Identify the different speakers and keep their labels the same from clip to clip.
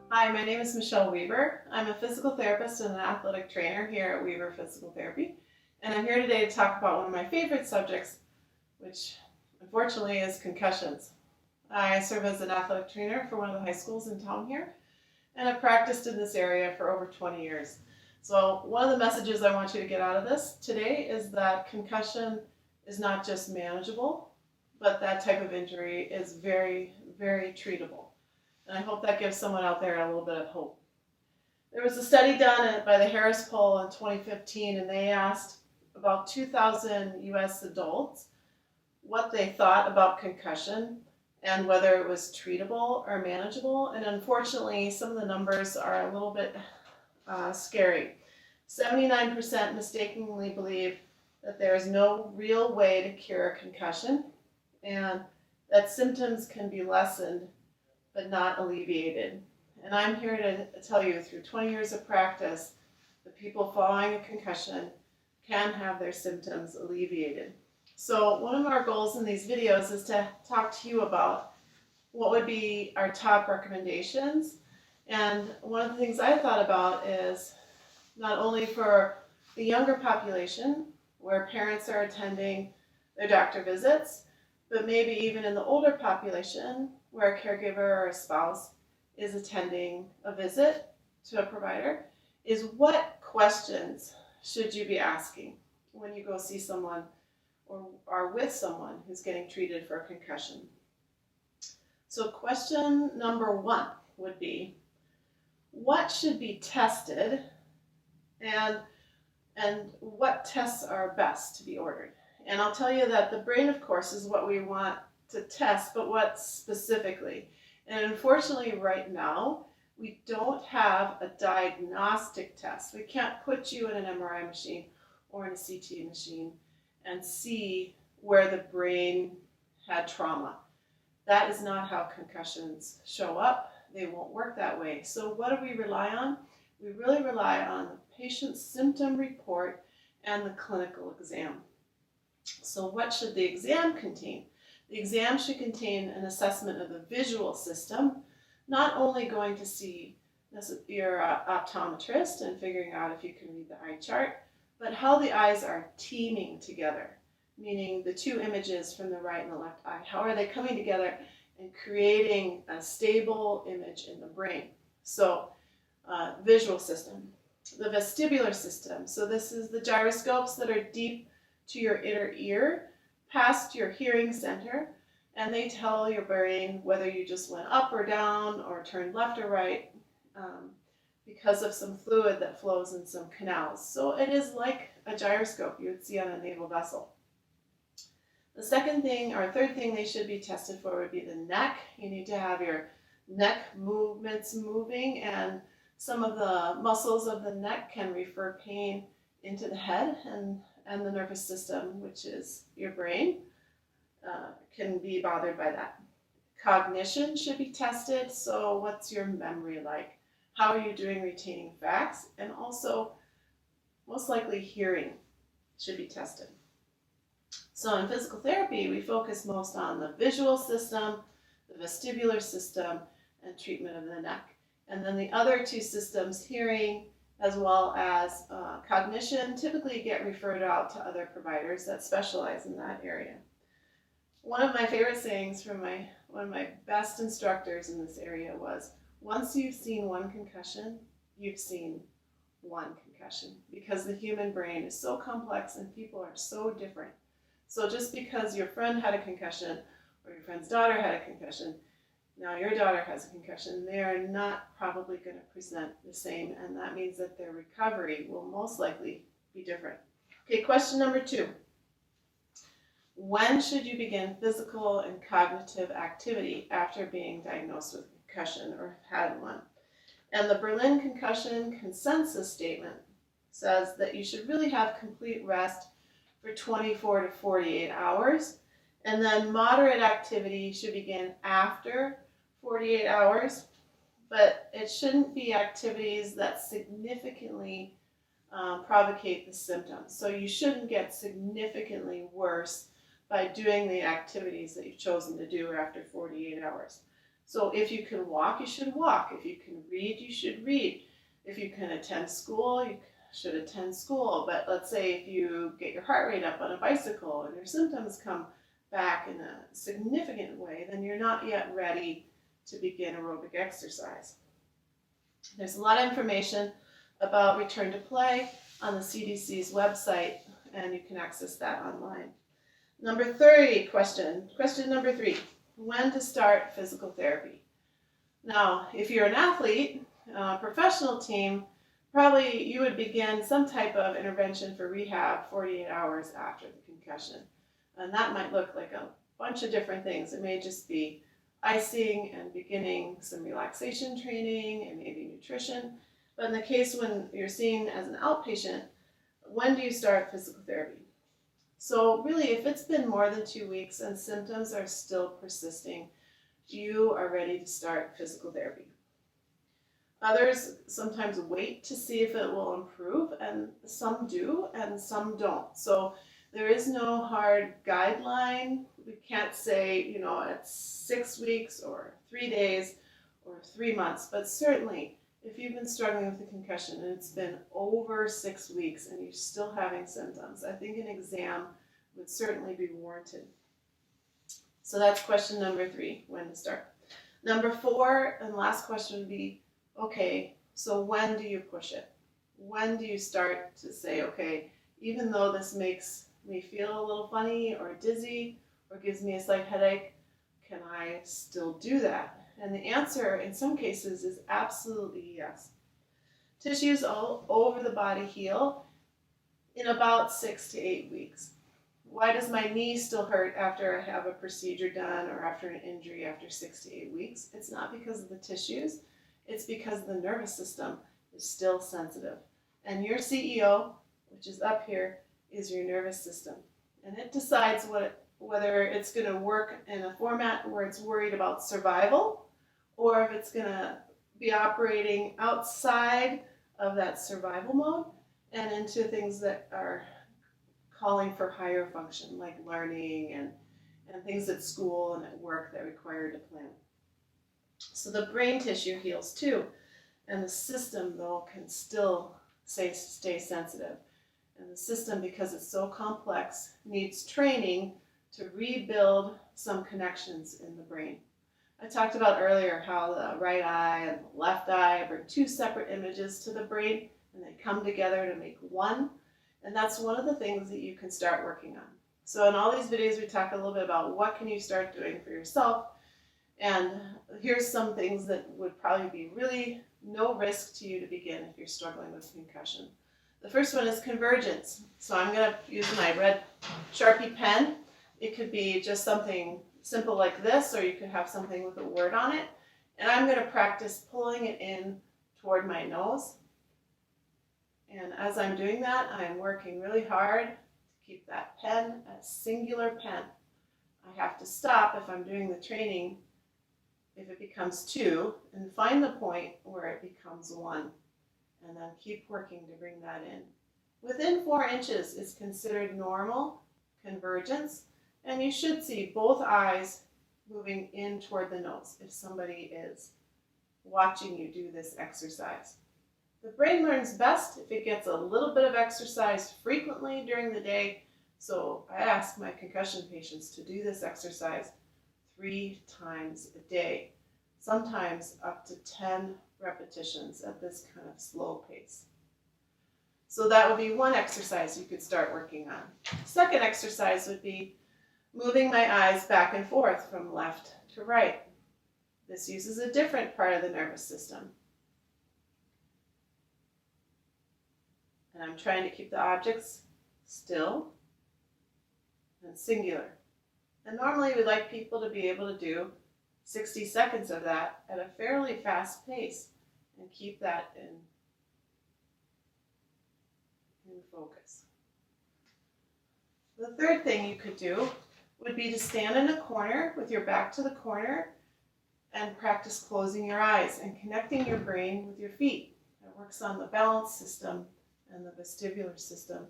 Speaker 1: Hi, my name is Michelle Wieber. I'm a physical therapist and an athletic trainer here at Wieber Physical Therapy. And I'm here today to talk about one of my favorite subjects, which unfortunately is concussions. I serve as an athletic trainer for one of the high schools in town here, and I've practiced in this area for over 20 years. So one of the messages I want you to get out of this today is that concussion is not just manageable, but that type of injury is very, very treatable. And I hope that gives someone out there a little bit of hope. There was a study done by the Harris Poll in 2015, and they asked about 2,000 US adults what they thought about concussion and whether it was treatable or manageable. And unfortunately, some of the numbers are a little bit scary. 79% mistakenly believe that there is no real way to cure a concussion and that symptoms can be lessened but not alleviated. And I'm here to tell you through 20 years of practice, the people following a concussion can have their symptoms alleviated. So one of our goals in these videos is to talk to you about what would be our top recommendations. And one of the things I thought about is not only for the younger population, where parents are attending their doctor visits, but maybe even in the older population, where a caregiver or a spouse is attending a visit to a provider, is what questions should you be asking when you go see someone or are with someone who's getting treated for a concussion. So question number one would be, what should be tested and what tests are best to be ordered? And I'll tell you that the brain, of course, is what we want to test, but what specifically? And unfortunately, right now, we don't have a diagnostic test. We can't put you in an MRI machine or in a CT machine and see where the brain had trauma. That is not how concussions show up. They won't work that way. So what do we rely on? We really rely on the patient's symptom report and the clinical exam. So what should the exam contain? The exam should contain an assessment of the visual system, not only going to see your optometrist and figuring out if you can read the eye chart, but how the eyes are teaming together, meaning the two images from the right and the left eye. How are they coming together and creating a stable image in the brain? So visual system, the vestibular system. So this is the gyroscopes that are deep to your inner ear, past your hearing center, and they tell your brain whether you just went up or down or turned left or right because of some fluid that flows in some canals. So it is like a gyroscope you would see on a naval vessel. The second thing or third thing they should be tested for would be the neck. You need to have your neck movements moving, and some of the muscles of the neck can refer pain into the head, and the nervous system, which is your brain, can be bothered by that. Cognition should be tested. So what's your memory like? How are you doing retaining facts? And also, most likely, hearing should be tested. So in physical therapy, we focus most on the visual system, the vestibular system, and treatment of the neck. And then the other two systems, hearing as well as cognition, typically get referred out to other providers that specialize in that area. One of my favorite sayings from one of my best instructors in this area was, once you've seen one concussion, you've seen one concussion, because the human brain is so complex and people are so different. So just because your friend had a concussion or your friend's daughter had a concussion, now your daughter has a concussion, they are not probably going to present the same, and that means that their recovery will most likely be different. Okay, question number two. When should you begin physical and cognitive activity after being diagnosed with concussion or had one? And the Berlin Concussion Consensus Statement says that you should really have complete rest for 24 to 48 hours, and then moderate activity should begin after 48 hours, but it shouldn't be activities that significantly provocate the symptoms. So you shouldn't get significantly worse by doing the activities that you've chosen to do after 48 hours. So if you can walk, you should walk. If you can read, you should read. If you can attend school, you should attend school. But let's say if you get your heart rate up on a bicycle and your symptoms come back in a significant way, then you're not yet ready to begin aerobic exercise. There's a lot of information about return to play on the CDC's website, and you can access that online. Number 3 question number 3, when to start physical therapy. Now, if you're an athlete, professional team, probably you would begin some type of intervention for rehab 48 hours after the concussion. And that might look like a bunch of different things. It may just be icing and beginning some relaxation training and maybe nutrition. But in the case when you're seen as an outpatient, when do you start physical therapy? So really, if it's been more than 2 weeks and symptoms are still persisting, you are ready to start physical therapy. Others sometimes wait to see if it will improve, and some do and some don't. So there is no hard guideline. We can't say, it's 6 weeks or 3 days or 3 months, but certainly if you've been struggling with a concussion and it's been over 6 weeks and you're still having symptoms, I think an exam would certainly be warranted. So that's question number 3, when to start. Number 4 and last question would be, okay, so when do you push it? When do you start to say, okay, even though this makes me feel a little funny or dizzy or gives me a slight headache, can I still do that? And the answer in some cases is absolutely yes. Tissues all over the body heal in about 6 to 8 weeks. Why does my knee still hurt after I have a procedure done or after an injury after 6 to 8 weeks? It's not because of the tissues, it's because the nervous system is still sensitive. And your CEO, which is up here, is your nervous system. And it decides whether it's going to work in a format where it's worried about survival, or if it's going to be operating outside of that survival mode and into things that are calling for higher function, like learning and things at school and at work that require a plan. So the brain tissue heals too, and the system, though, can still stay sensitive. And the system, because it's so complex, needs training to rebuild some connections in the brain. I talked about earlier how the right eye and the left eye bring 2 separate images to the brain, and they come together to make one. And that's one of the things that you can start working on. So in all these videos, we talk a little bit about what can you start doing for yourself. And here's some things that would probably be really no risk to you to begin if you're struggling with concussion. The first one is Convergence. So I'm going to use my red Sharpie pen. It could be just something simple like this, or you could have something with a word on it. And I'm going to practice pulling it in toward my nose. And as I'm doing that, I'm working really hard to keep that pen a singular pen. I have to stop if I'm doing the training, if it becomes 2, and find the point where it becomes 1. And then keep working to bring that in. Within 4 inches is considered normal convergence, and you should see both eyes moving in toward the nose if somebody is watching you do this exercise. The brain learns best if it gets a little bit of exercise frequently during the day, so I ask my concussion patients to do this exercise 3 times a day, sometimes up to 10 repetitions at this kind of slow pace. So that would be one exercise you could start working on. Second exercise would be moving my eyes back and forth from left to right. This uses a different part of the nervous system. And I'm trying to keep the objects still and singular. And normally we'd like people to be able to do 60 seconds of that at a fairly fast pace and keep that in focus. The third thing you could do would be to stand in a corner with your back to the corner and practice closing your eyes and connecting your brain with your feet. That works on the balance system and the vestibular system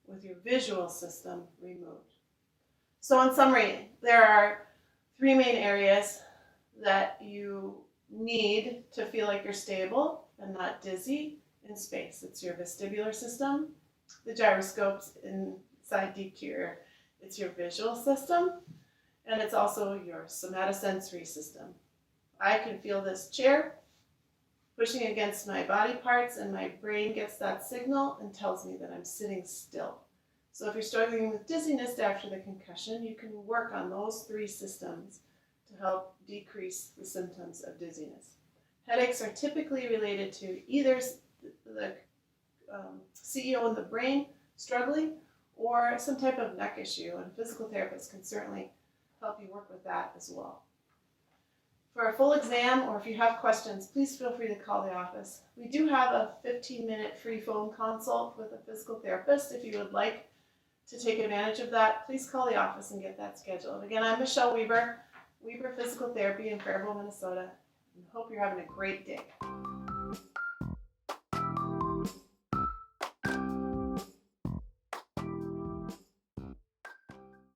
Speaker 1: with your visual system removed. So in summary, there are 3 main areas that you need to feel like you're stable and not dizzy in space. It's your vestibular system, the gyroscopes inside deep to your, it's your visual system, and it's also your somatosensory system. I can feel this chair pushing against my body parts, and my brain gets that signal and tells me that I'm sitting still. So if you're struggling with dizziness after the concussion, you can work on those three systems to help decrease the symptoms of dizziness. Headaches are typically related to either the CEO in the brain struggling or some type of neck issue, and physical therapists can certainly help you work with that as well. For a full exam, or if you have questions, please feel free to call the office. We do have a 15-minute free phone consult with a physical therapist. If you would like to take advantage of that, please call the office and get that scheduled. Again, I'm Michelle Wieber, Wieber Physical Therapy in Faribault, Minnesota, and hope you're having a great day.